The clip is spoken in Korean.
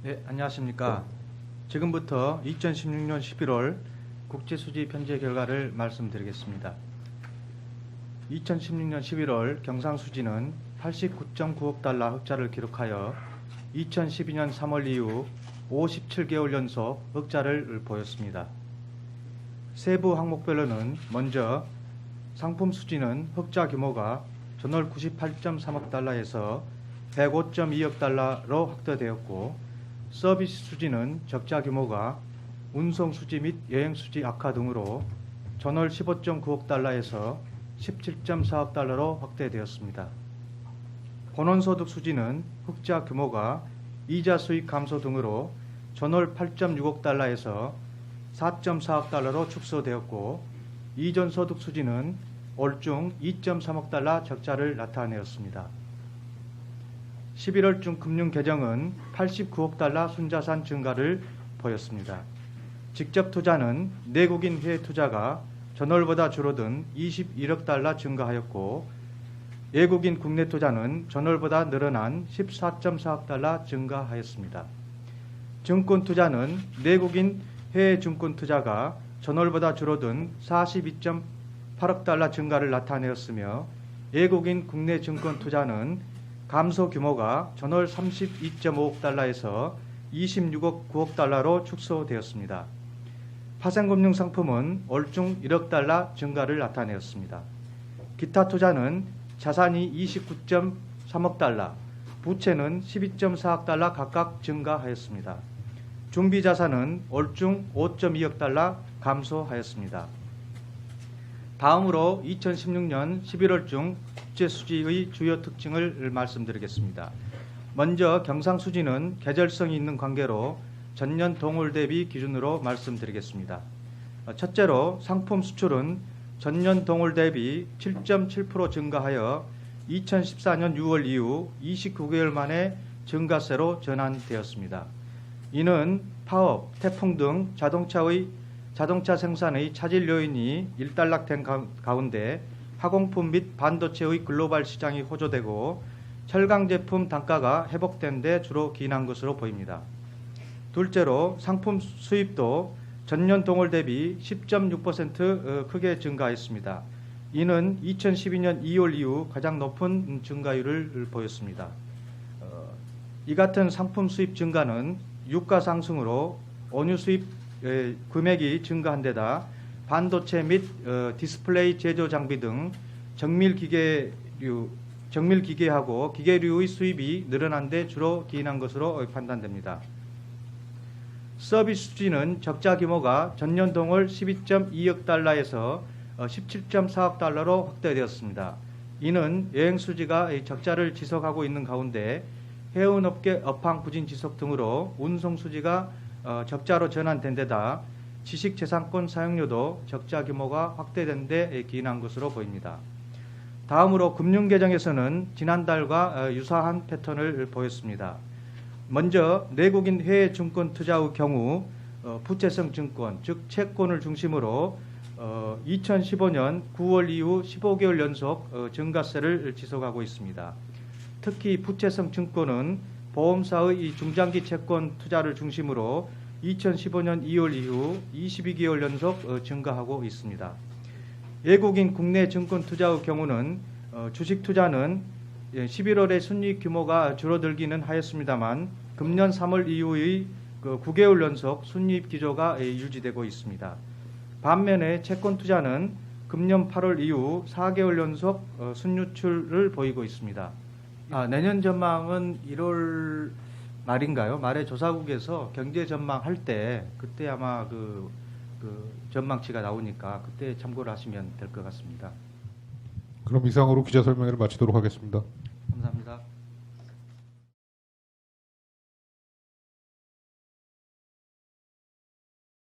네, 안녕하십니까. 지금부터 2016년 11월 국제수지 편제 결과를 말씀드리겠습니다. 2016년 11월 경상수지는 89.9억 달러 흑자를 기록하여 2012년 3월 이후 57개월 연속 흑자를 보였습니다. 세부 항목별로는 먼저 상품 수지는 흑자 규모가 전월 98.3억 달러에서 105.2억 달러로 확대되었고, 서비스 수지는 적자 규모가 운송 수지 및 여행 수지 악화 등으로 전월 15.9억 달러에서 17.4억 달러로 확대되었습니다. 본원소득 수지는 흑자 규모가 이자 수익 감소 등으로 전월 8.6억 달러에서 4.4억 달러로 축소되었고, 이전소득 수지는 올 중 2.3억 달러 적자를 나타내었습니다. 11월 중 금융계정은 89억 달러 순자산 증가를 보였습니다. 직접 투자는 내국인 해외 투자가 전월보다 줄어든 21억 달러 증가하였고, 외국인 국내 투자는 전월보다 늘어난 14.4억 달러 증가하였습니다. 증권 투자는 내국인 해외 증권 투자가 전월보다 줄어든 42.8억 달러 증가를 나타내었으며, 외국인 국내 증권 투자는 감소 규모가 전월 32.5억 달러에서 26억 9억 달러로 축소되었습니다. 파생금융 상품은 올 중 1억 달러 증가를 나타내었습니다. 기타 투자는 자산이 29.3억 달러, 부채는 12.4억 달러 각각 증가하였습니다. 준비자산은 올 중 5.2억 달러 감소하였습니다. 다음으로 2016년 11월 중 국제수지의 주요 특징을 말씀드리겠습니다. 먼저 경상수지는 계절성이 있는 관계로 전년 동월 대비 기준으로 말씀드리겠습니다. 첫째로 상품 수출은 전년 동월 대비 7.7% 증가하여 2014년 6월 이후 29개월 만에 증가세로 전환되었습니다. 이는 파업, 태풍 등 자동차 생산의 차질 요인이 일단락된 가운데 화공품 및 반도체의 글로벌 시장이 호조되고 철강 제품 단가가 회복된 데 주로 기인한 것으로 보입니다. 둘째로 상품 수입도 전년 동월 대비 10.6% 크게 증가했습니다. 이는 2012년 2월 이후 가장 높은 증가율을 보였습니다. 이 같은 상품 수입 증가는 유가 상승으로 원유 수입 금액이 증가한 데다 반도체 및 디스플레이 제조 장비 등 정밀 기계하고 기계류의 수입이 늘어난 데 주로 기인한 것으로 판단됩니다. 서비스 수지는 적자 규모가 전년 동월 12.2억 달러에서 17.4억 달러로 확대되었습니다. 이는 여행 수지가 적자를 지속하고 있는 가운데 해운업계 업황 부진 지속 등으로 운송 수지가 적자로 전환된 데다 지식재산권 사용료도 적자 규모가 확대된 데 기인한 것으로 보입니다. 다음으로 금융계정에서는 지난달과 유사한 패턴을 보였습니다. 먼저 내국인 해외 증권 투자의 경우 부채성 증권, 즉 채권을 중심으로 2015년 9월 이후 15개월 연속 증가세를 지속하고 있습니다. 특히 부채성 증권은 보험사의 중장기 채권 투자를 중심으로 2015년 2월 이후 22개월 연속 증가하고 있습니다. 외국인 국내 증권 투자의 경우는 주식 투자는 11월에 순이익 규모가 줄어들기는 하였습니다만 금년 3월 이후의 9개월 연속 순이익 기조가 유지되고 있습니다. 반면에 채권 투자는 금년 8월 이후 4개월 연속 순유출을 보이고 있습니다. 내년 전망은 1월 말인가요? 말에 조사국에서 경제 전망할 때 그때 아마 그 전망치가 나오니까 그때 참고를 하시면 될 것 같습니다. 그럼 이상으로 기자 설명회를 마치도록 하겠습니다.